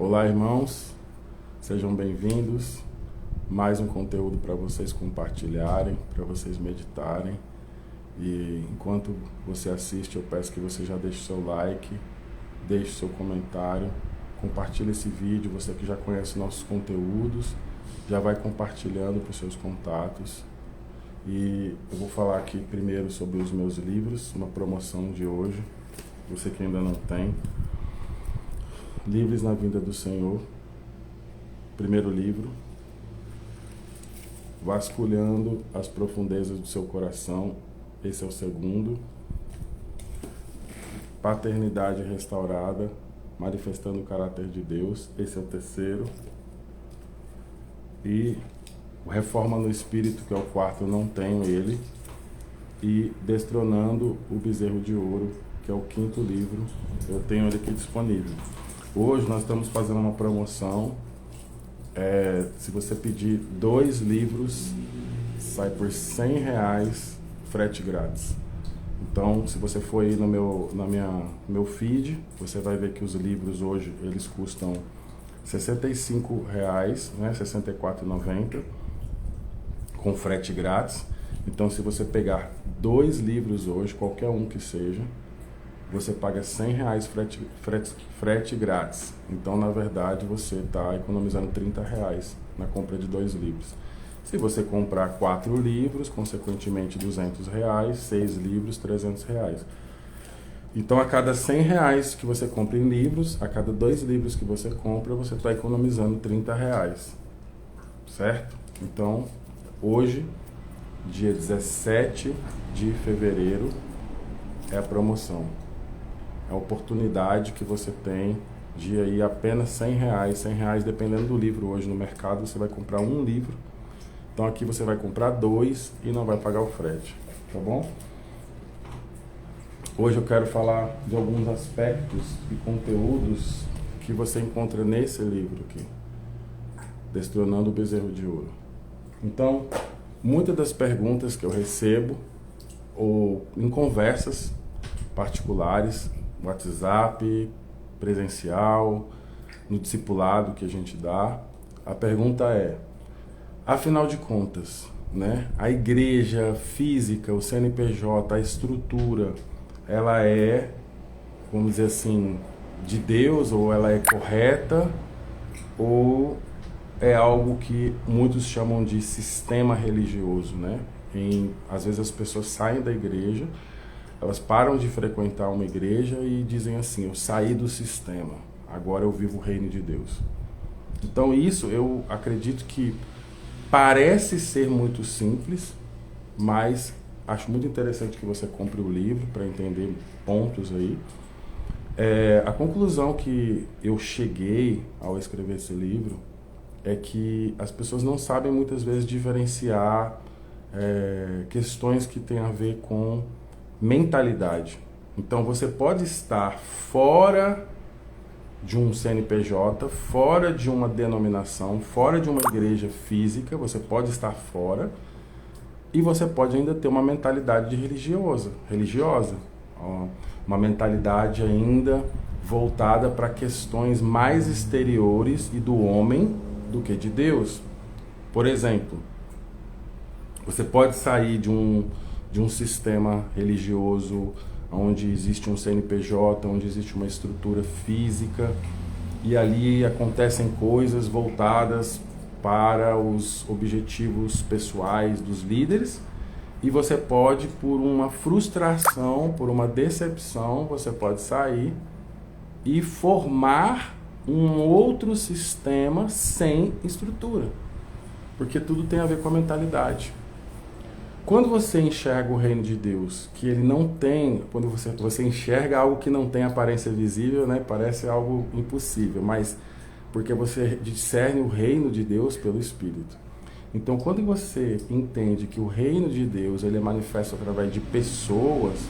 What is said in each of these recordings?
Olá, irmãos, sejam bem-vindos. Mais um conteúdo para vocês compartilharem, para vocês meditarem. E enquanto você assiste, eu peço que você já deixe seu like, deixe seu comentário, compartilhe esse vídeo. Você que já conhece nossos conteúdos, já vai compartilhando para os seus contatos. E eu vou falar aqui primeiro sobre os meus livros, uma promoção de hoje. Você que ainda não tem. Livres na Vinda do Senhor, primeiro livro. Vasculhando as profundezas do seu coração, esse é o segundo. Paternidade Restaurada, manifestando o caráter de Deus, esse é o terceiro. E Reforma no Espírito, que é o quarto, eu não tenho ele. E Destronando o Bezerro de Ouro, que é o quinto livro, eu tenho ele aqui disponível. Hoje nós estamos fazendo uma promoção. Se você pedir 2 livros, sai por R$100, frete grátis. Então, se você for aí no meu feed, você vai ver que os livros hoje eles custam R$65, né? R$ 64,90, com frete grátis. Então, se você pegar 2 livros hoje, qualquer um que seja, você paga R$100 frete grátis. Então, na verdade, você está economizando R$30 na compra de 2 livros. Se você comprar 4 livros, consequentemente R$200, 6 livros, R$300. Então, a cada R$100 que você compra em livros, a cada 2 livros que você compra, você está economizando R$30. Certo? Então, hoje, dia 17 de fevereiro, é a promoção. É a oportunidade que você tem de ir apenas R$100. R$100, dependendo do livro hoje no mercado, você vai comprar um livro. Então aqui você vai comprar 2 e não vai pagar o frete, tá bom? Hoje eu quero falar de alguns aspectos e conteúdos que você encontra nesse livro aqui, Destronando o Bezerro de Ouro. Então, muitas das perguntas que eu recebo ou em conversas particulares, WhatsApp, presencial, no discipulado que a gente dá, a pergunta é: afinal de contas, né, a igreja física, o CNPJ, a estrutura, ela é, vamos dizer assim, de Deus, ou ela é correta, ou é algo que muitos chamam de sistema religioso, né? Às vezes as pessoas saem da igreja, elas param de frequentar uma igreja e dizem assim: eu saí do sistema, agora eu vivo o reino de Deus. Então isso eu acredito que parece ser muito simples, mas acho muito interessante que você compre o livro para entender pontos aí. A conclusão que eu cheguei ao escrever esse livro é que as pessoas não sabem muitas vezes diferenciar questões que têm a ver com mentalidade. Então você pode estar fora de um CNPJ, fora de uma denominação, fora de uma igreja física, você pode estar fora e você pode ainda ter uma mentalidade religiosa, uma mentalidade ainda voltada para questões mais exteriores e do homem do que de Deus. Por exemplo, você pode sair de um sistema religioso onde existe um CNPJ, onde existe uma estrutura física, e ali acontecem coisas voltadas para os objetivos pessoais dos líderes, e você pode, por uma frustração, por uma decepção, você pode sair e formar um outro sistema sem estrutura, porque tudo tem a ver com a mentalidade. Quando você enxerga o reino de Deus, que ele não tem, quando você enxerga algo que não tem aparência visível, né, parece algo impossível, mas porque você discerne o reino de Deus pelo Espírito. Então, quando você entende que o reino de Deus ele é manifesto através de pessoas,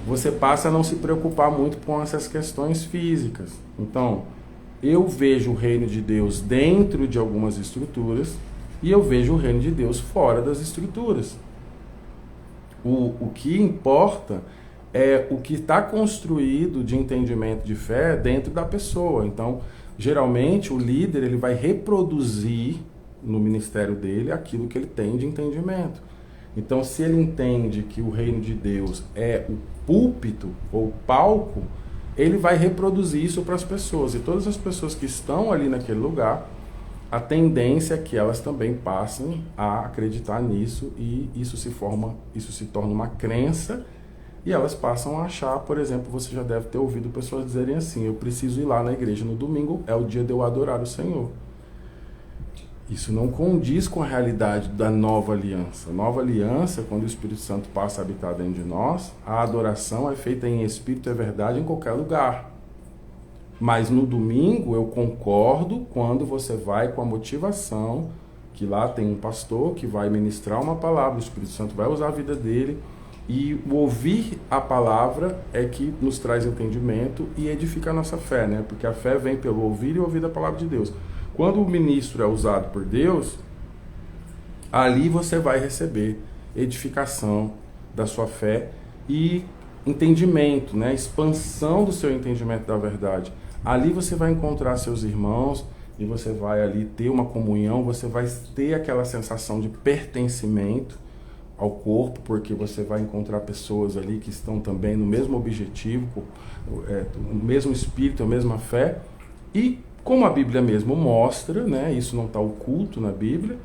você passa a não se preocupar muito com essas questões físicas. Então, eu vejo o reino de Deus dentro de algumas estruturas, e eu vejo o reino de Deus fora das estruturas. O que importa é o que está construído de entendimento de fé dentro da pessoa. Então, geralmente, o líder ele vai reproduzir no ministério dele aquilo que ele tem de entendimento. Então, se ele entende que o reino de Deus é o púlpito ou palco, ele vai reproduzir isso para as pessoas. E todas as pessoas que estão ali naquele lugar, a tendência é que elas também passem a acreditar nisso e isso se torna uma crença e elas passam a achar, por exemplo, você já deve ter ouvido pessoas dizerem assim: eu preciso ir lá na igreja no domingo, é o dia de eu adorar o Senhor. Isso não condiz com a realidade da nova aliança. A nova aliança, quando o Espírito Santo passa a habitar dentro de nós, a adoração é feita em espírito e verdade em qualquer lugar. Mas no domingo eu concordo quando você vai com a motivação que lá tem um pastor que vai ministrar uma palavra, o Espírito Santo vai usar a vida dele, e o ouvir a palavra é que nos traz entendimento e edifica a nossa fé, né? Porque a fé vem pelo ouvir e ouvir da palavra de Deus. Quando o ministro é usado por Deus, ali você vai receber edificação da sua fé e entendimento, né? Expansão do seu entendimento da verdade. Ali você vai encontrar seus irmãos e você vai ali ter uma comunhão, você vai ter aquela sensação de pertencimento ao corpo, porque você vai encontrar pessoas ali que estão também no mesmo objetivo, o mesmo espírito, a mesma fé. E como a Bíblia mesmo mostra, né, isso não está oculto na Bíblia,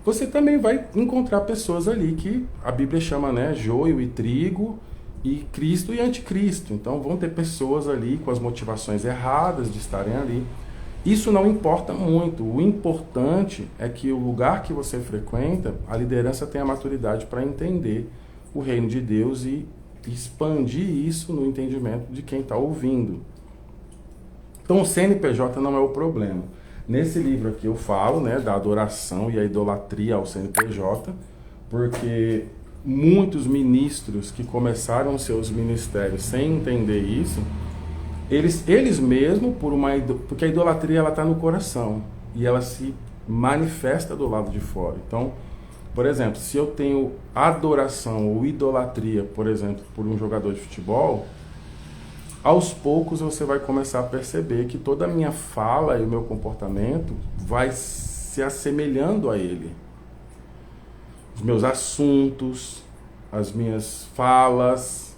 você também vai encontrar pessoas ali que a Bíblia chama, né, joio e trigo, e Cristo e anticristo. Então vão ter pessoas ali com as motivações erradas de estarem ali. Isso não importa muito. O importante é que o lugar que você frequenta, a liderança tenha maturidade para entender o reino de Deus e expandir isso no entendimento de quem está ouvindo. Então o CNPJ não é o problema. Nesse livro aqui eu falo, né, da adoração e a idolatria ao CNPJ, porque muitos ministros que começaram seus ministérios sem entender isso, eles mesmos, porque a idolatria ela está no coração e ela se manifesta do lado de fora. Então, por exemplo, se eu tenho adoração ou idolatria, por exemplo, por um jogador de futebol, aos poucos você vai começar a perceber que toda a minha fala e o meu comportamento vai se assemelhando a ele. Os meus assuntos, as minhas falas,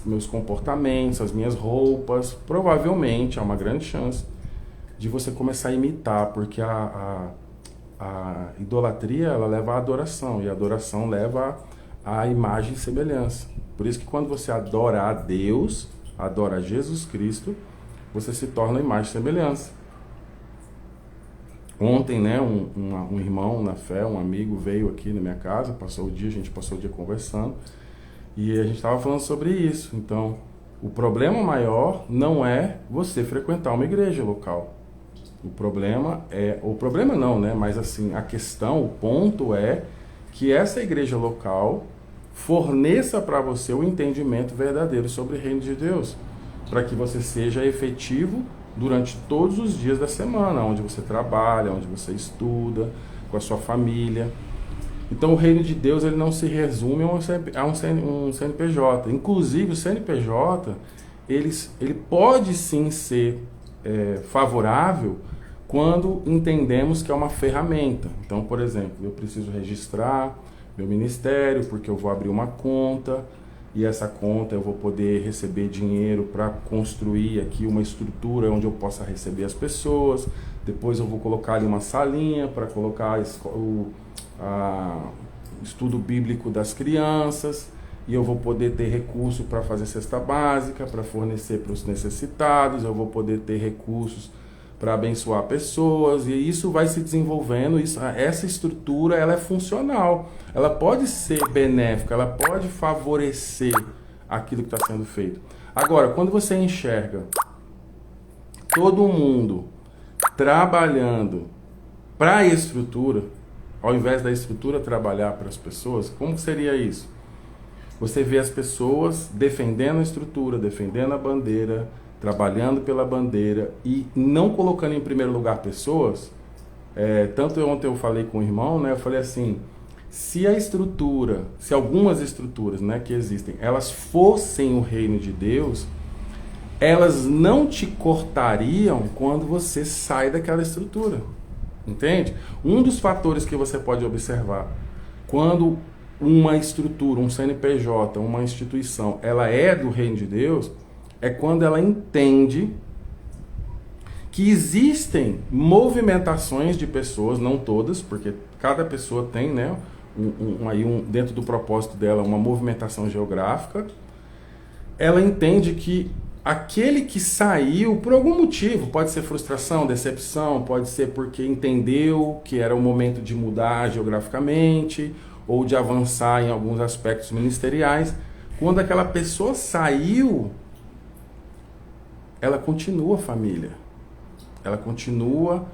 meus comportamentos, as minhas roupas, provavelmente há uma grande chance de você começar a imitar, porque a idolatria ela leva à adoração e a adoração leva à imagem e semelhança. Por isso que quando você adora a Deus, adora a Jesus Cristo, você se torna imagem e semelhança. Ontem, né, um irmão na fé, um amigo veio aqui na minha casa, a gente passou o dia conversando e a gente estava falando sobre isso. Então, o problema maior não é você frequentar uma igreja local. O problema não, né, mas assim, a questão, o ponto é que essa igreja local forneça para você o entendimento verdadeiro sobre o reino de Deus, para que você seja efetivo durante todos os dias da semana, onde você trabalha, onde você estuda, com a sua família. Então o reino de Deus ele não se resume a um CNPJ. Inclusive o CNPJ ele pode sim ser favorável quando entendemos que é uma ferramenta. Então, por exemplo, eu preciso registrar meu ministério porque eu vou abrir uma conta, e essa conta eu vou poder receber dinheiro para construir aqui uma estrutura onde eu possa receber as pessoas. Depois eu vou colocar ali uma salinha para colocar o estudo bíblico das crianças, e eu vou poder ter recurso para fazer cesta básica, para fornecer para os necessitados, eu vou poder ter recursos para abençoar pessoas, e isso vai se desenvolvendo. Essa estrutura ela é funcional, ela pode ser benéfica, ela pode favorecer aquilo que está sendo feito. Agora, quando você enxerga todo mundo trabalhando para a estrutura, ao invés da estrutura trabalhar para as pessoas, como seria isso? Você vê as pessoas defendendo a estrutura, defendendo a bandeira, trabalhando pela bandeira e não colocando em primeiro lugar pessoas. Tanto ontem eu falei com o irmão, né? Eu falei assim, se a estrutura, se algumas estruturas, né, que existem, elas fossem o reino de Deus, elas não te cortariam quando você sai daquela estrutura. Entende? Um dos fatores que você pode observar, quando uma estrutura, um CNPJ, uma instituição, ela é do reino de Deus, é quando ela entende que existem movimentações de pessoas, não todas, porque cada pessoa tem, né, dentro do propósito dela, uma movimentação geográfica. Ela entende que aquele que saiu por algum motivo, pode ser frustração, decepção, pode ser porque entendeu que era o momento de mudar geograficamente ou de avançar em alguns aspectos ministeriais. Quando aquela pessoa saiu, ela continua família. Ela continua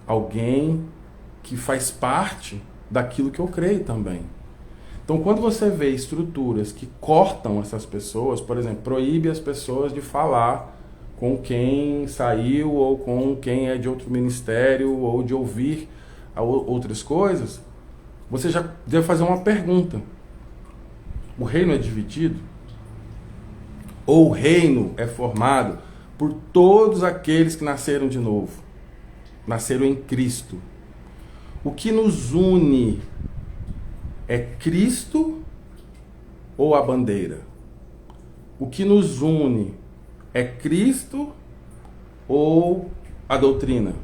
alguém que faz parte daquilo que eu creio também. Então, quando você vê estruturas que cortam essas pessoas, por exemplo, proíbe as pessoas de falar com quem saiu ou com quem é de outro ministério ou de ouvir outras coisas, você já deve fazer uma pergunta. O reino é dividido? Ou o reino é formado por todos aqueles que nasceram de novo, nasceram em Cristo? O que nos une é Cristo ou a bandeira? O que nos une é Cristo ou a doutrina?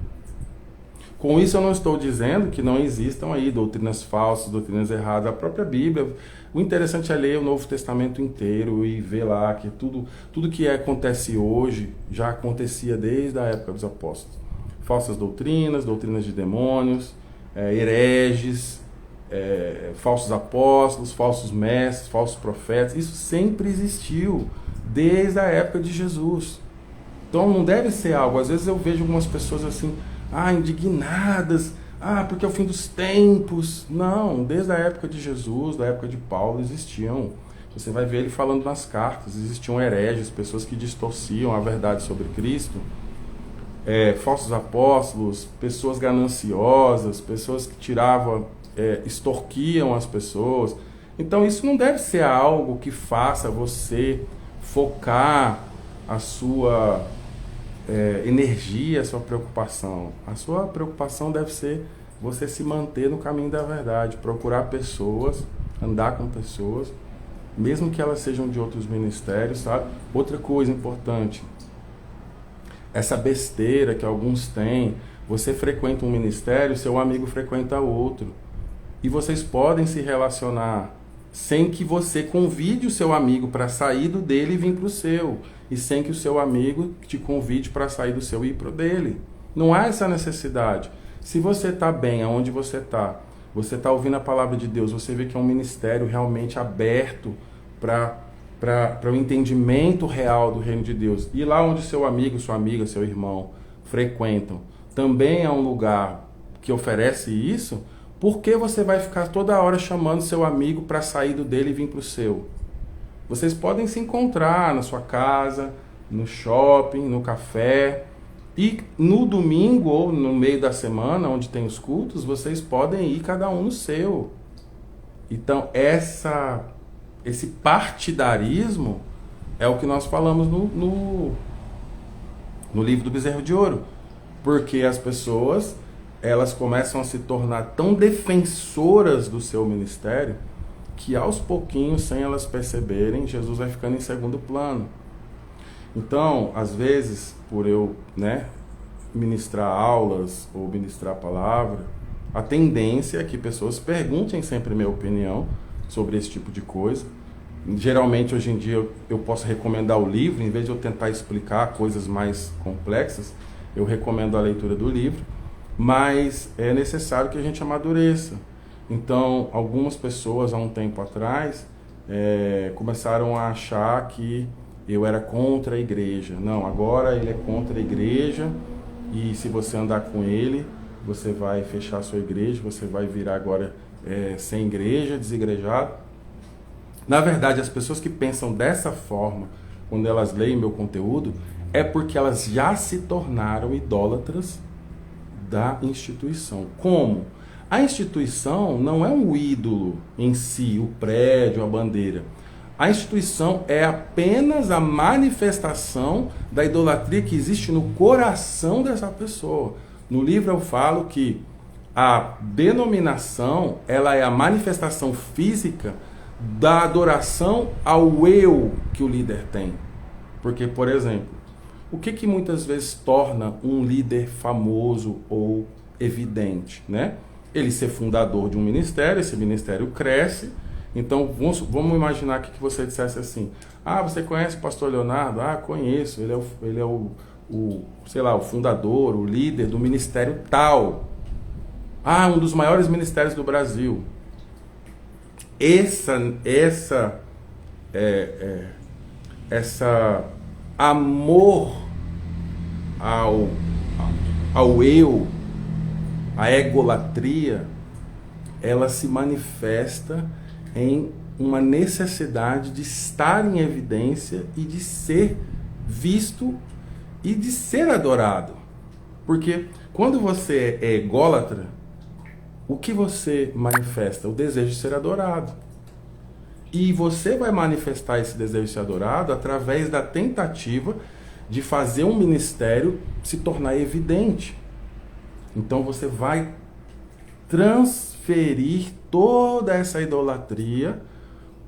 Com isso eu não estou dizendo que não existam aí doutrinas falsas, doutrinas erradas. A própria Bíblia, o interessante é ler o Novo Testamento inteiro e ver lá que tudo que acontece hoje já acontecia desde a época dos apóstolos. Falsas doutrinas, doutrinas de demônios, hereges, falsos apóstolos, falsos mestres, falsos profetas. Isso sempre existiu desde a época de Jesus. Então não deve ser algo, às vezes eu vejo algumas pessoas assim, indignadas, porque é o fim dos tempos. Não, desde a época de Jesus, da época de Paulo, existiam. Você vai ver ele falando nas cartas, existiam hereges, pessoas que distorciam a verdade sobre Cristo, falsos apóstolos, pessoas gananciosas, pessoas que extorquiam as pessoas. Então isso não deve ser algo que faça você focar a sua energia, a sua preocupação. A sua preocupação deve ser você se manter no caminho da verdade, procurar pessoas, andar com pessoas, mesmo que elas sejam de outros ministérios, sabe? Outra coisa importante, essa besteira que alguns têm, você frequenta um ministério, seu amigo frequenta outro, e vocês podem se relacionar sem que você convide o seu amigo para sair do dele e vir para o seu, e sem que o seu amigo te convide para sair do seu e ir para o dele. Não há essa necessidade. Se você está bem aonde você está ouvindo a palavra de Deus, você vê que é um ministério realmente aberto para o entendimento real do reino de Deus, e lá onde seu amigo, sua amiga, seu irmão frequentam, também é um lugar que oferece isso, por que você vai ficar toda hora chamando seu amigo para sair do dele e vir para o seu? Vocês podem se encontrar na sua casa, no shopping, no café, e no domingo ou no meio da semana, onde tem os cultos, vocês podem ir cada um no seu. Então esse partidarismo é o que nós falamos no livro do Bezerro de Ouro, porque as pessoas, elas começam a se tornar tão defensoras do seu ministério que aos pouquinhos, sem elas perceberem, Jesus vai ficando em segundo plano. Então, às vezes, por eu ministrar aulas ou ministrar a palavra, a tendência é que pessoas perguntem sempre minha opinião sobre esse tipo de coisa. Geralmente, hoje em dia, eu posso recomendar o livro, em vez de eu tentar explicar coisas mais complexas, eu recomendo a leitura do livro, mas é necessário que a gente amadureça. Então, algumas pessoas, há um tempo atrás, começaram a achar que eu era contra a igreja. Não, agora ele é contra a igreja, e se você andar com ele, você vai fechar a sua igreja, você vai virar agora sem igreja, desigrejado. Na verdade, as pessoas que pensam dessa forma, quando elas leem meu conteúdo, é porque elas já se tornaram idólatras da instituição. Como? A instituição não é um ídolo em si, o prédio, a bandeira. A instituição é apenas a manifestação da idolatria que existe no coração dessa pessoa. No livro eu falo que a denominação, ela é a manifestação física da adoração ao eu que o líder tem. Porque, por exemplo, o que muitas vezes torna um líder famoso ou evidente, né? Ele ser fundador de um ministério, esse ministério cresce. Então, vamos imaginar que você dissesse assim: ah, você conhece o pastor Leonardo? Ah, conheço, ele é sei lá, o fundador, o líder do ministério tal. Ah, um dos maiores ministérios do Brasil. Essa amor ao eu, a egolatria, ela se manifesta em uma necessidade de estar em evidência e de ser visto e de ser adorado. Porque quando você é ególatra, o que você manifesta? O desejo de ser adorado. E você vai manifestar esse desejo de ser adorado através da tentativa de fazer um ministério se tornar evidente. Então você vai transferir toda essa idolatria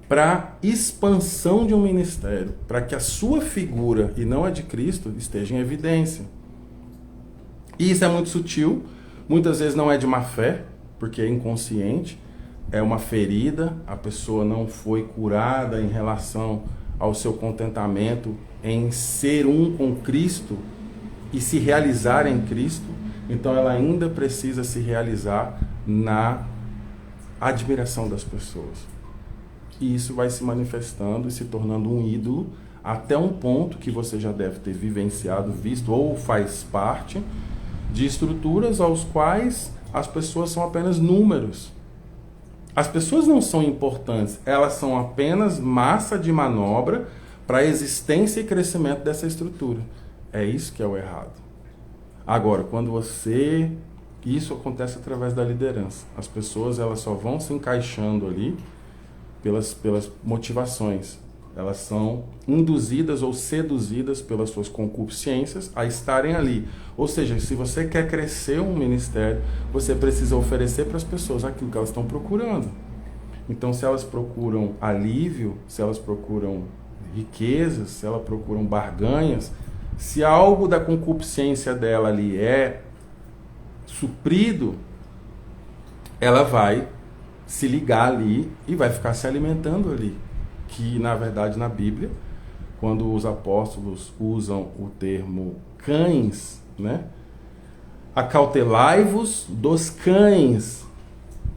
para a expansão de um ministério, para que a sua figura, e não a de Cristo, esteja em evidência. E isso é muito sutil, muitas vezes não é de má fé, porque é inconsciente, é uma ferida, a pessoa não foi curada em relação ao seu contentamento em ser um com Cristo e se realizar em Cristo. Então ela ainda precisa se realizar na admiração das pessoas. E isso vai se manifestando e se tornando um ídolo até um ponto que você já deve ter vivenciado, visto ou faz parte de estruturas aos quais as pessoas são apenas números. As pessoas não são importantes, elas são apenas massa de manobra para a existência e crescimento dessa estrutura. É isso que é o errado. Agora, isso acontece através da liderança. As pessoas, elas só vão se encaixando ali pelas motivações. Elas são induzidas ou seduzidas pelas suas concupiscências a estarem ali. Ou seja, se você quer crescer um ministério, você precisa oferecer para as pessoas aquilo que elas estão procurando. Então, se elas procuram alívio, se elas procuram riquezas, se elas procuram barganhas, se algo da concupiscência dela ali é suprido, ela vai se ligar ali e vai ficar se alimentando ali. Que, na verdade, na Bíblia, quando os apóstolos usam o termo cães, né? Acautelai-vos dos cães,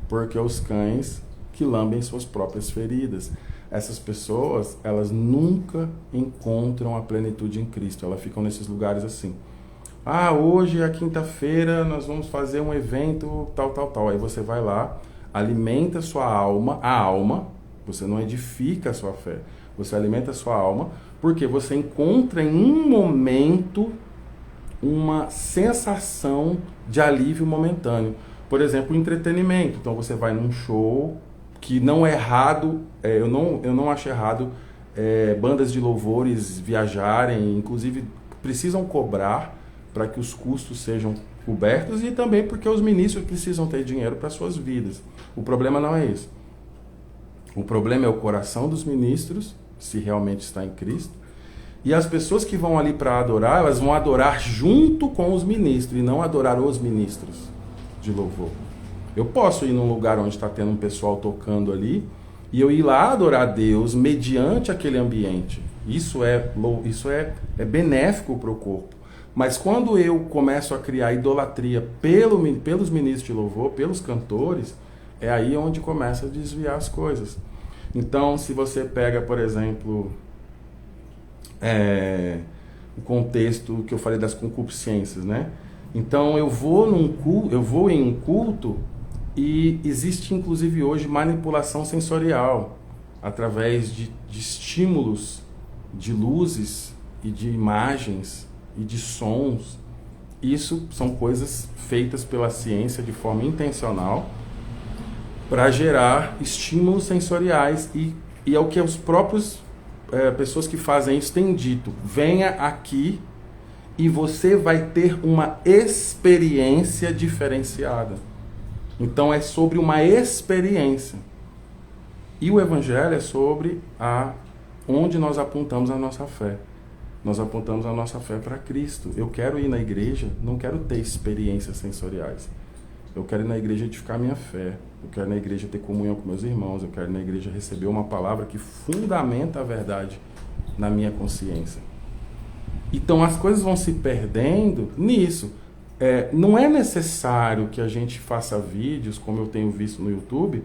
porque os cães que lambem suas próprias feridas. Essas pessoas, elas nunca encontram a plenitude em Cristo. Elas ficam nesses lugares assim. Ah, hoje é quinta-feira, nós vamos fazer um evento tal. Aí você vai lá, alimenta sua alma, a alma. Você não edifica a sua fé. Você alimenta a sua alma, porque você encontra em um momento uma sensação de alívio momentâneo. Por exemplo, o entretenimento. Então você vai num show, que não é errado, eu não acho errado bandas de louvores viajarem, inclusive precisam cobrar para que os custos sejam cobertos e também porque os ministros precisam ter dinheiro para suas vidas. O problema não é isso. O problema é o coração dos ministros, se realmente está em Cristo. E as pessoas que vão ali para adorar, elas vão adorar junto com os ministros e não adorar os ministros de louvor. Eu posso ir num lugar onde está tendo um pessoal tocando ali e eu ir lá adorar a Deus mediante aquele ambiente. Isso é benéfico para o corpo. Mas quando eu começo a criar idolatria pelos ministros de louvor, pelos cantores, é aí onde começa a desviar as coisas. Então, se você pega, por exemplo, o contexto que eu falei das concupiscências, né? Então, eu vou em um culto e existe, inclusive, hoje, manipulação sensorial através de estímulos, de luzes e de imagens e de sons. Isso são coisas feitas pela ciência de forma intencional para gerar estímulos sensoriais e é o que os próprios pessoas que fazem isso têm dito. Venha aqui e você vai ter uma experiência diferenciada. Então é sobre uma experiência. E o Evangelho é sobre onde nós apontamos a nossa fé. Nós apontamos a nossa fé para Cristo. Eu quero ir na igreja, não quero ter experiências sensoriais. Eu quero ir na igreja edificar minha fé. Eu quero ir na igreja ter comunhão com meus irmãos. Eu quero ir na igreja receber uma palavra que fundamenta a verdade na minha consciência. Então as coisas vão se perdendo nisso. Não é necessário que a gente faça vídeos, como eu tenho visto no YouTube,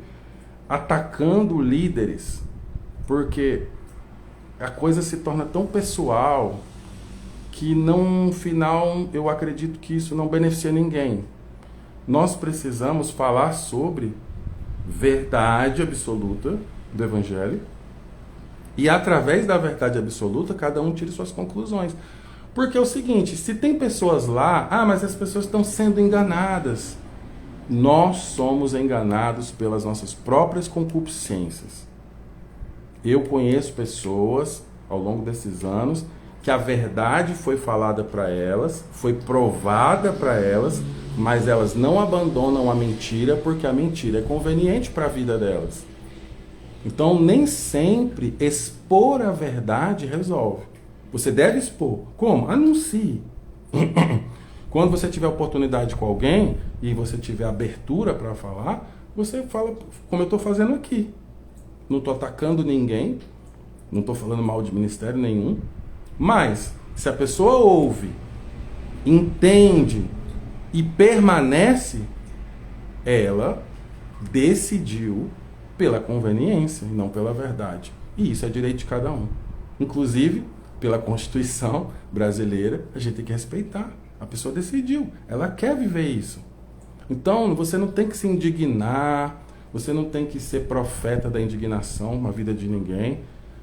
atacando líderes, porque a coisa se torna tão pessoal que no final eu acredito que isso não beneficia ninguém. Nós precisamos falar sobre verdade absoluta do Evangelho e através da verdade absoluta cada um tire suas conclusões. Porque é o seguinte, se tem pessoas lá, mas as pessoas estão sendo enganadas. Nós somos enganados pelas nossas próprias concupiscências. Eu conheço pessoas, ao longo desses anos, que a verdade foi falada para elas, foi provada para elas, mas elas não abandonam a mentira porque a mentira é conveniente para a vida delas. Então, nem sempre expor a verdade resolve. Você deve expor. Como? Anuncie. Quando você tiver oportunidade com alguém e você tiver abertura para falar, você fala como eu estou fazendo aqui. Não estou atacando ninguém, não estou falando mal de ministério nenhum, mas se a pessoa ouve, entende e permanece, ela decidiu pela conveniência e não pela verdade. E isso é direito de cada um. Inclusive, pela Constituição brasileira, a gente tem que respeitar. A pessoa decidiu, ela quer viver isso. Então, você não tem que se indignar, você não tem que ser profeta da indignação na vida de ninguém.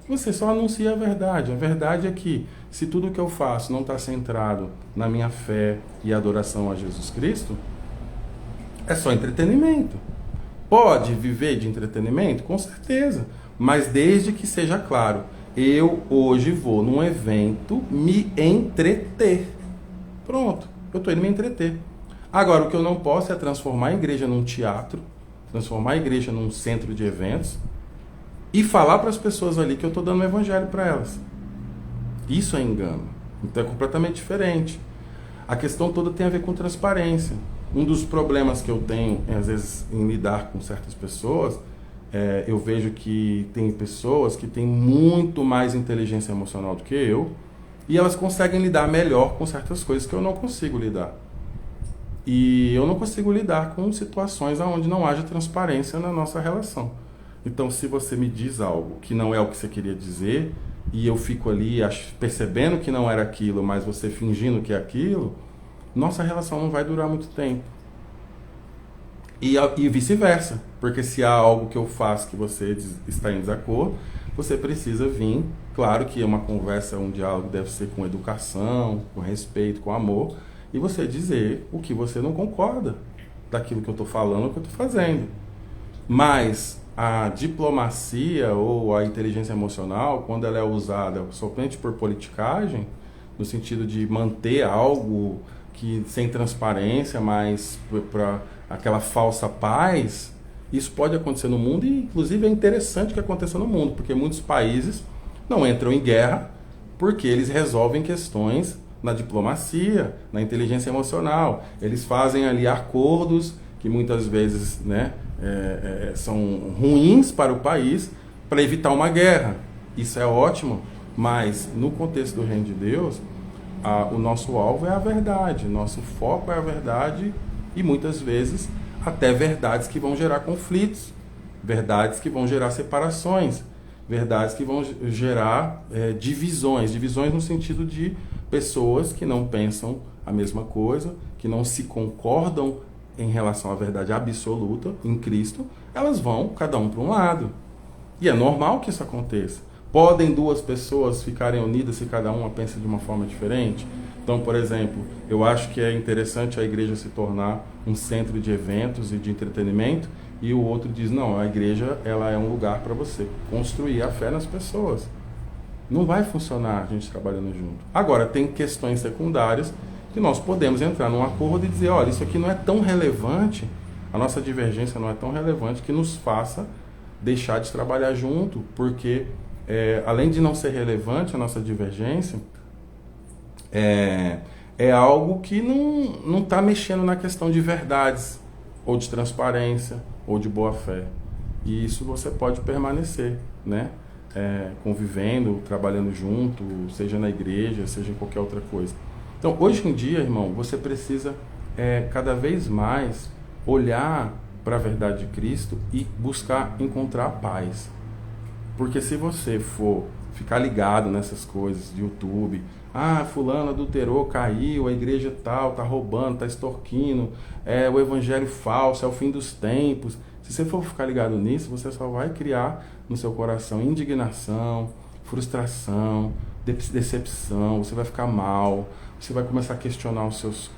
Você só anuncia a verdade. A verdade é que, se tudo que eu faço não está centrado na minha fé e adoração a Jesus Cristo, é só entretenimento. Pode viver de entretenimento? Com certeza. Mas desde que seja claro, eu hoje vou num evento me entreter. Pronto, eu estou indo me entreter. Agora, o que eu não posso é transformar a igreja num teatro, transformar a igreja num centro de eventos e falar para as pessoas ali que eu estou dando o evangelho para elas. Isso é engano. Então é completamente diferente. A questão toda tem a ver com transparência. Um dos problemas que eu tenho, às vezes, em lidar com certas pessoas, eu vejo que tem pessoas que têm muito mais inteligência emocional do que eu e elas conseguem lidar melhor com certas coisas que eu não consigo lidar. E eu não consigo lidar com situações onde não haja transparência na nossa relação. Então, se você me diz algo que não é o que você queria dizer e eu fico ali percebendo que não era aquilo, mas você fingindo que é aquilo, nossa relação não vai durar muito tempo. E vice-versa, porque se há algo que eu faço que você está em desacordo, você precisa vir. Claro que uma conversa, um diálogo deve ser com educação, com respeito, com amor, e você dizer o que você não concorda daquilo que eu estou falando ou que eu estou fazendo. Mas a diplomacia ou a inteligência emocional, quando ela é usada somente por politicagem, no sentido de manter algo que sem transparência, mas para aquela falsa paz, isso pode acontecer no mundo e, inclusive, é interessante que aconteça no mundo, porque muitos países não entram em guerra porque eles resolvem questões na diplomacia, na inteligência emocional. Eles fazem ali acordos que muitas vezes, são ruins para o país para evitar uma guerra. Isso é ótimo, mas no contexto do reino de Deus, o nosso alvo é a verdade, nosso foco é a verdade e muitas vezes até verdades que vão gerar conflitos, verdades que vão gerar separações, verdades que vão gerar divisões no sentido de pessoas que não pensam a mesma coisa, que não se concordam em relação à verdade absoluta em Cristo, elas vão cada um para um lado. E é normal que isso aconteça. Podem duas pessoas ficarem unidas se cada uma pensa de uma forma diferente? Então, por exemplo, eu acho que é interessante a igreja se tornar um centro de eventos e de entretenimento e o outro diz, não, a igreja ela é um lugar para você construir a fé nas pessoas. Não vai funcionar a gente trabalhando junto. Agora, tem questões secundárias que nós podemos entrar num acordo e dizer, olha, isso aqui não é tão relevante, a nossa divergência não é tão relevante que nos faça deixar de trabalhar junto, porque além de não ser relevante a nossa divergência, é algo que não está mexendo na questão de verdades, ou de transparência, ou de boa fé. E isso você pode permanecer, né? Convivendo, trabalhando junto, seja na igreja, seja em qualquer outra coisa. Então, hoje em dia, irmão, você precisa cada vez mais olhar para a verdade de Cristo e buscar encontrar paz. Porque se você for ficar ligado nessas coisas de YouTube, fulano adulterou, caiu, a igreja tal, tá roubando, tá extorquindo, o evangelho falso, é o fim dos tempos. Se você for ficar ligado nisso, você só vai criar no seu coração indignação, frustração, decepção, você vai ficar mal, você vai começar a questionar os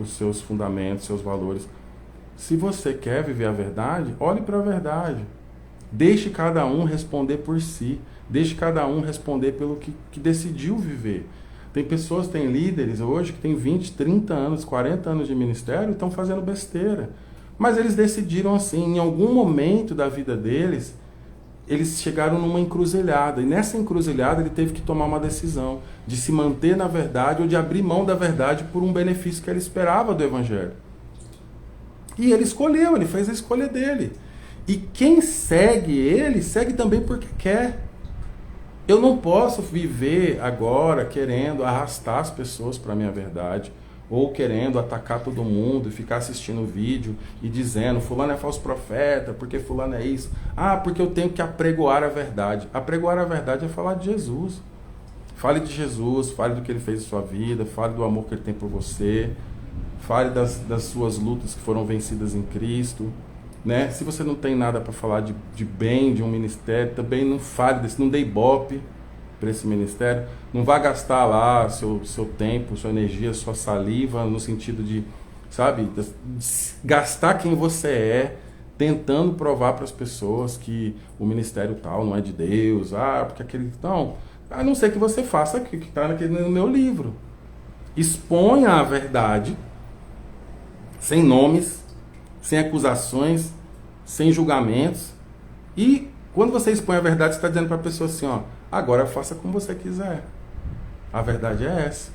seus fundamentos, seus valores. Se você quer viver a verdade, olhe para a verdade. Deixe cada um responder por si. Deixe cada um responder pelo que decidiu viver. Tem pessoas, tem líderes hoje que têm 20, 30 anos, 40 anos de ministério e estão fazendo besteira. Mas eles decidiram assim, em algum momento da vida deles, eles chegaram numa encruzilhada. E nessa encruzilhada ele teve que tomar uma decisão de se manter na verdade ou de abrir mão da verdade por um benefício que ele esperava do evangelho. E ele escolheu, ele fez a escolha dele. E quem segue ele, segue também porque quer. Eu não posso viver agora querendo arrastar as pessoas para a minha verdade, ou querendo atacar todo mundo e ficar assistindo o vídeo e dizendo, fulano é falso profeta, porque fulano é isso. Porque eu tenho que apregoar a verdade. Apregoar a verdade é falar de Jesus. Fale de Jesus, fale do que ele fez em sua vida, fale do amor que ele tem por você, fale das suas lutas que foram vencidas em Cristo. Né? Se você não tem nada para falar de bem de um ministério, também não fale desse, não dê ibope para esse ministério, não vá gastar lá seu tempo, sua energia, sua saliva, no sentido de, sabe, gastar quem você é, tentando provar para as pessoas que o ministério tal não é de Deus, porque aquele... Não, a não ser que você faça o que está no meu livro. Exponha a verdade, sem nomes, sem acusações, sem julgamentos. E quando você expõe a verdade, você está dizendo para a pessoa assim, agora faça como você quiser. A verdade é essa.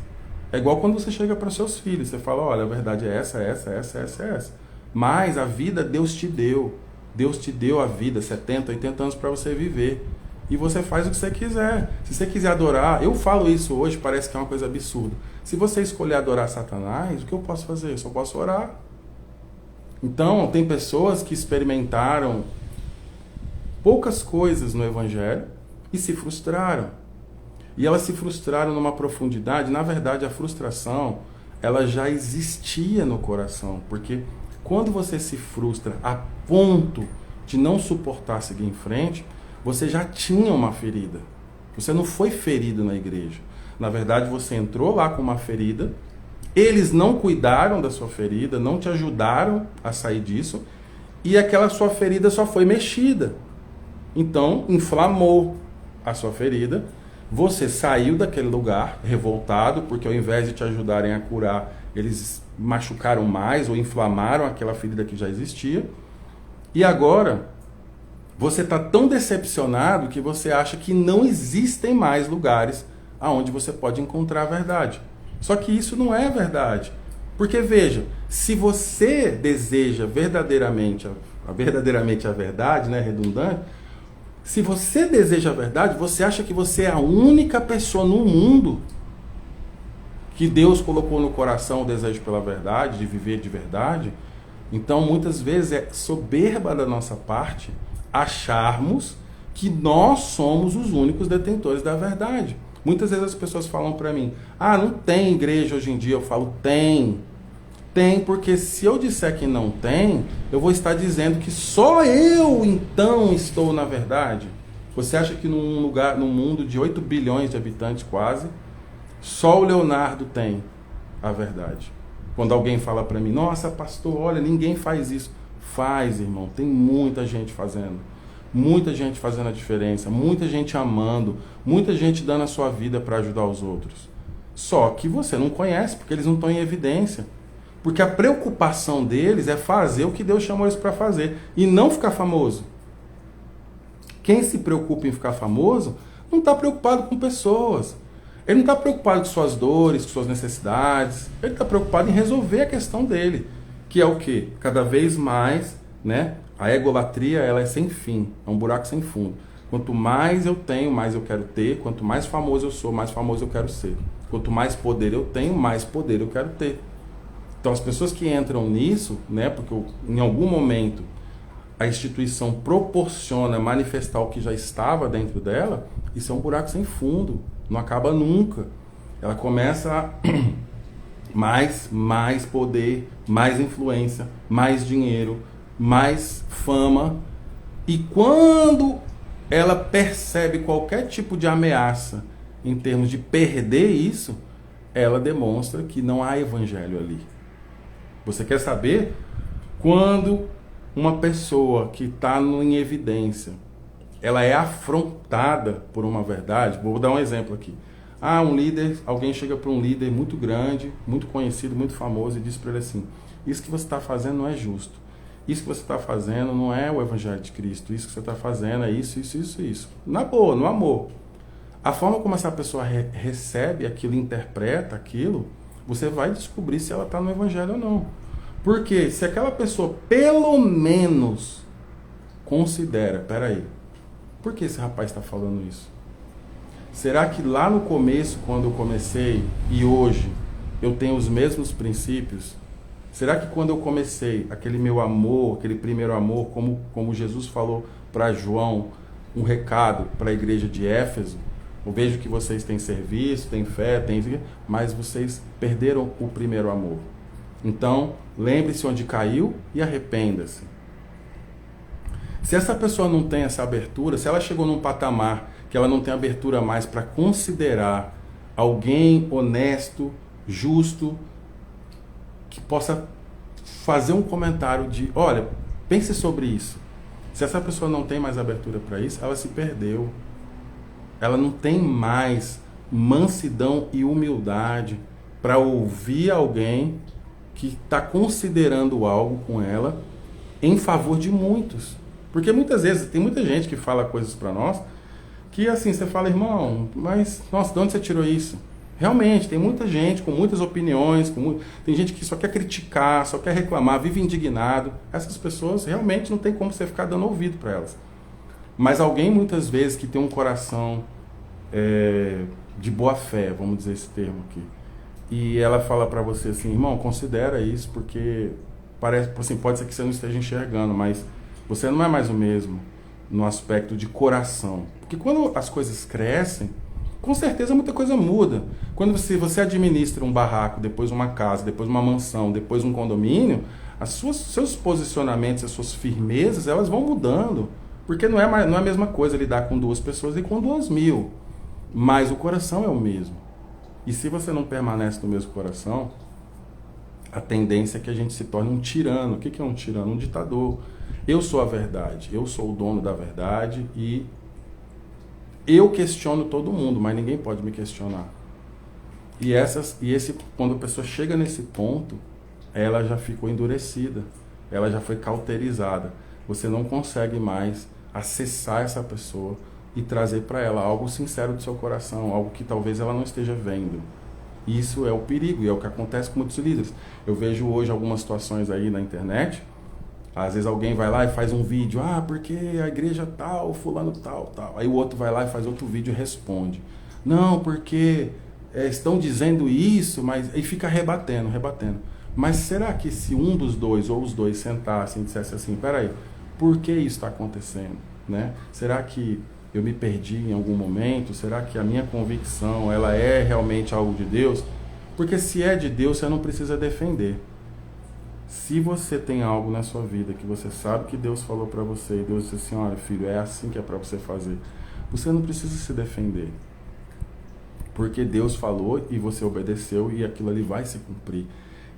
É igual quando você chega para seus filhos, você fala, olha, a verdade é essa, essa, essa, essa, essa. Mas a vida Deus te deu. Deus te deu a vida, 70, 80 anos para você viver. E você faz o que você quiser. Se você quiser adorar, eu falo isso hoje, parece que é uma coisa absurda. Se você escolher adorar Satanás, o que eu posso fazer? Eu só posso orar. Então, tem pessoas que experimentaram poucas coisas no Evangelho e se frustraram. E elas se frustraram numa profundidade. Na verdade, a frustração, ela já existia no coração. Porque quando você se frustra a ponto de não suportar seguir em frente, você já tinha uma ferida. Você não foi ferido na igreja. Na verdade, você entrou lá com uma ferida. Eles não cuidaram da sua ferida, não te ajudaram a sair disso, e aquela sua ferida só foi mexida. Então, inflamou a sua ferida, você saiu daquele lugar revoltado, porque ao invés de te ajudarem a curar, eles machucaram mais ou inflamaram aquela ferida que já existia, e agora você está tão decepcionado que você acha que não existem mais lugares onde você pode encontrar a verdade. Só que isso não é verdade. Porque, veja, se você deseja verdadeiramente a verdade, né, redundante, se você deseja a verdade, você acha que você é a única pessoa no mundo que Deus colocou no coração o desejo pela verdade, de viver de verdade. Então, muitas vezes é soberba da nossa parte acharmos que nós somos os únicos detentores da verdade. Muitas vezes as pessoas falam para mim, não tem igreja hoje em dia. Eu falo, tem. Tem, porque se eu disser que não tem, eu vou estar dizendo que só eu, então, estou na verdade. Você acha que num mundo de 8 bilhões de habitantes quase, só o Leonardo tem a verdade? Quando alguém fala para mim, nossa, pastor, olha, ninguém faz isso. Faz, irmão. Tem muita gente fazendo. Muita gente fazendo a diferença. Muita gente amando. Muita gente dando a sua vida para ajudar os outros. Só que você não conhece, porque eles não estão em evidência. Porque a preocupação deles é fazer o que Deus chamou eles para fazer. E não ficar famoso. Quem se preocupa em ficar famoso não está preocupado com pessoas. Ele não está preocupado com suas dores, com suas necessidades. Ele está preocupado em resolver a questão dele. Que é o quê? Cada vez mais, né? A egolatria, ela é sem fim. É um buraco sem fundo. Quanto mais eu tenho, mais eu quero ter. Quanto mais famoso eu sou, mais famoso eu quero ser. Quanto mais poder eu tenho, mais poder eu quero ter. Então as pessoas que entram nisso, né? Porque em algum momento a instituição proporciona manifestar o que já estava dentro dela, isso é um buraco sem fundo. Não acaba nunca. Ela começa a mais poder, mais influência, mais dinheiro, mais fama. E quando ela percebe qualquer tipo de ameaça em termos de perder isso, ela demonstra que não há evangelho ali. Você quer saber? Quando uma pessoa que está em evidência, ela é afrontada por uma verdade. Vou dar um exemplo aqui. Um líder, alguém chega para um líder muito grande, muito conhecido, muito famoso e diz para ele assim: isso que você está fazendo não é justo. Isso que você está fazendo não é o evangelho de Cristo. Isso que você está fazendo é isso. Na boa, no amor. A forma como essa pessoa recebe aquilo, interpreta aquilo, você vai descobrir se ela está no evangelho ou não. Porque se aquela pessoa pelo menos considera, peraí, por que esse rapaz está falando isso? Será que lá no começo, quando eu comecei, e hoje, eu tenho os mesmos princípios? Será que quando eu comecei, aquele meu amor, aquele primeiro amor, como Jesus falou para João, um recado para a igreja de Éfeso, eu vejo que vocês têm serviço, têm fé, mas vocês perderam o primeiro amor. Então, lembre-se onde caiu e arrependa-se. Se essa pessoa não tem essa abertura, se ela chegou num patamar que ela não tem abertura mais para considerar alguém honesto, justo, que possa fazer um comentário de, olha, pense sobre isso. Se essa pessoa não tem mais abertura para isso, ela se perdeu. Ela não tem mais mansidão e humildade para ouvir alguém que está considerando algo com ela em favor de muitos. Porque muitas vezes tem muita gente que fala coisas para nós que assim, você fala, irmão, mas nossa, de onde você tirou isso? Realmente, tem muita gente com muitas opiniões, tem gente que só quer criticar, só quer reclamar, vive indignado. Essas pessoas realmente não tem como você ficar dando ouvido para elas. Mas alguém muitas vezes que tem um coração de boa fé, vamos dizer esse termo aqui, e ela fala para você assim, irmão, considera isso, porque parece, assim, pode ser que você não esteja enxergando, mas você não é mais o mesmo no aspecto de coração. Porque quando as coisas crescem, com certeza muita coisa muda. Quando você administra um barraco, depois uma casa, depois uma mansão, depois um condomínio, seus posicionamentos, as suas firmezas, elas vão mudando. Porque não é a mesma coisa lidar com 2 pessoas e com 2.000. Mas o coração é o mesmo. E se você não permanece no mesmo coração, a tendência é que a gente se torne um tirano. O que é um tirano? Um ditador. Eu sou a verdade, eu sou o dono da verdade e eu questiono todo mundo, mas ninguém pode me questionar. Quando a pessoa chega nesse ponto, ela já ficou endurecida, ela já foi cauterizada. Você não consegue mais acessar essa pessoa e trazer para ela algo sincero do seu coração, algo que talvez ela não esteja vendo. Isso é o perigo e é o que acontece com muitos líderes. Eu vejo hoje algumas situações aí na internet. Às vezes alguém vai lá e faz um vídeo, porque a igreja tal, fulano tal. Aí o outro vai lá e faz outro vídeo e responde. Não, porque estão dizendo isso, mas... E fica rebatendo. Mas será que se um dos dois ou os dois sentassem e dissessem assim, peraí, por que isso está acontecendo? Né? Será que eu me perdi em algum momento? Será que a minha convicção ela é realmente algo de Deus? Porque se é de Deus, você não precisa defender. Se você tem algo na sua vida que você sabe que Deus falou para você, e Deus disse assim, olha filho, é assim que é para você fazer, você não precisa se defender. Porque Deus falou e você obedeceu e aquilo ali vai se cumprir.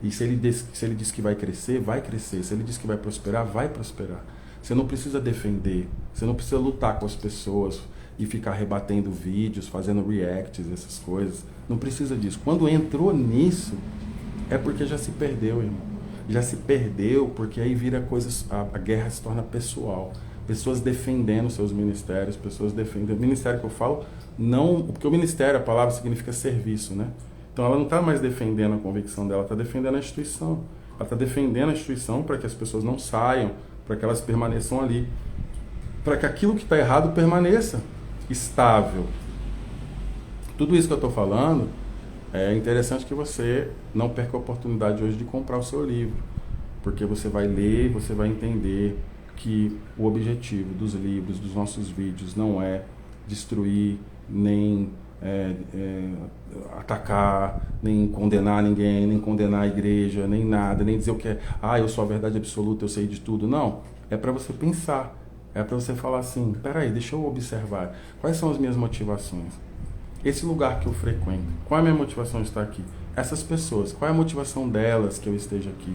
E se ele diz que vai crescer, vai crescer. Se ele diz que vai prosperar, vai prosperar. Você não precisa defender, você não precisa lutar com as pessoas e ficar rebatendo vídeos, fazendo reacts, essas coisas. Não precisa disso. Quando entrou nisso, é porque já se perdeu, irmão. Já se perdeu, porque aí vira coisas, a guerra se torna pessoal. Pessoas defendendo seus ministérios, pessoas defendendo. O ministério que eu falo, não. Porque o ministério, a palavra significa serviço, né? Então ela não está mais defendendo a convicção dela, está defendendo a instituição. Ela está defendendo a instituição para que as pessoas não saiam, para que elas permaneçam ali, para que aquilo que está errado permaneça estável. Tudo isso que eu estou falando, é interessante que você não perca a oportunidade hoje de comprar o seu livro, porque você vai ler, você vai entender que o objetivo dos livros, dos nossos vídeos, não é destruir, nem atacar, nem condenar ninguém, nem condenar a igreja, nem nada, nem dizer o que é, eu sou a verdade absoluta, eu sei de tudo. Não, é para você pensar, é para você falar assim, peraí, deixa eu observar, quais são as minhas motivações? Esse lugar que eu frequento, qual é a minha motivação de estar aqui? Essas pessoas, qual é a motivação delas que eu esteja aqui?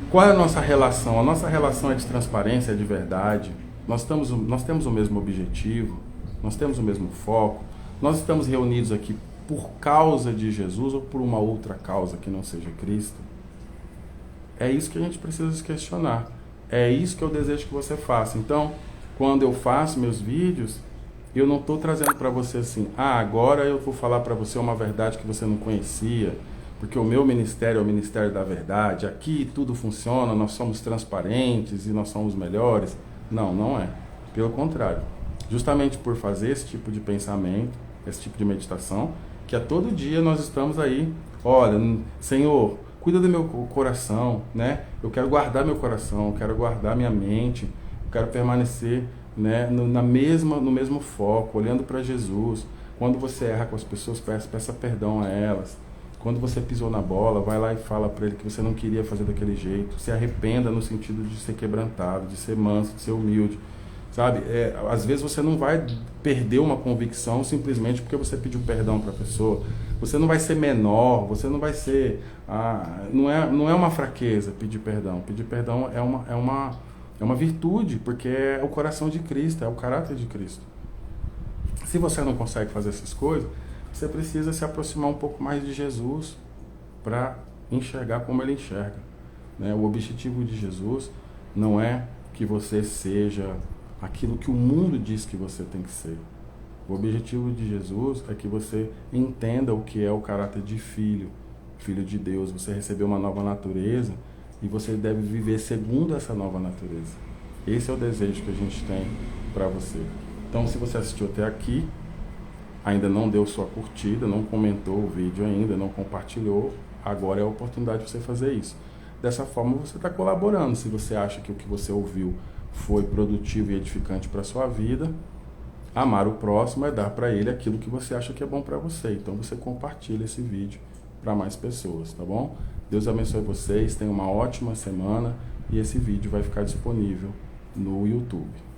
Qual é a nossa relação? A nossa relação é de transparência, é de verdade? Nós temos o mesmo objetivo? Nós temos o mesmo foco? Nós estamos reunidos aqui por causa de Jesus ou por uma outra causa que não seja Cristo? É isso que a gente precisa se questionar. É isso que eu desejo que você faça. Então, quando eu faço meus vídeos, eu não estou trazendo para você assim, agora eu vou falar para você uma verdade que você não conhecia, porque o meu ministério é o ministério da verdade, aqui tudo funciona, nós somos transparentes e nós somos melhores. Não, não é. Pelo contrário. Justamente por fazer esse tipo de pensamento, esse tipo de meditação, que a todo dia nós estamos aí, olha, Senhor, cuida do meu coração, né? Eu quero guardar meu coração, eu quero guardar minha mente, eu quero permanecer, né, no mesmo foco, olhando para Jesus. Quando você erra com as pessoas, peça perdão a elas. Quando você pisou na bola, vai lá e fala para ele que você não queria fazer daquele jeito. Se arrependa no sentido de ser quebrantado, de ser manso, de ser humilde. Sabe? Às vezes você não vai perder uma convicção simplesmente porque você pediu perdão para a pessoa. Você não vai ser menor, você não vai ser... não é uma fraqueza pedir perdão. Pedir perdão é uma virtude, porque é o coração de Cristo, é o caráter de Cristo. Se você não consegue fazer essas coisas, você precisa se aproximar um pouco mais de Jesus para enxergar como ele enxerga, né? O objetivo de Jesus não é que você seja aquilo que o mundo diz que você tem que ser. O objetivo de Jesus é que você entenda o que é o caráter de filho de Deus. Você recebeu uma nova natureza e você deve viver segundo essa nova natureza. Esse é o desejo que a gente tem para você. Então, se você assistiu até aqui, ainda não deu sua curtida, não comentou o vídeo ainda, não compartilhou, agora é a oportunidade de você fazer isso. Dessa forma você está colaborando. Se você acha que o que você ouviu foi produtivo e edificante para a sua vida, amar o próximo é dar para ele aquilo que você acha que é bom para você. Então você compartilha esse vídeo para mais pessoas, tá bom? Deus abençoe vocês, tenham uma ótima semana e esse vídeo vai ficar disponível no YouTube.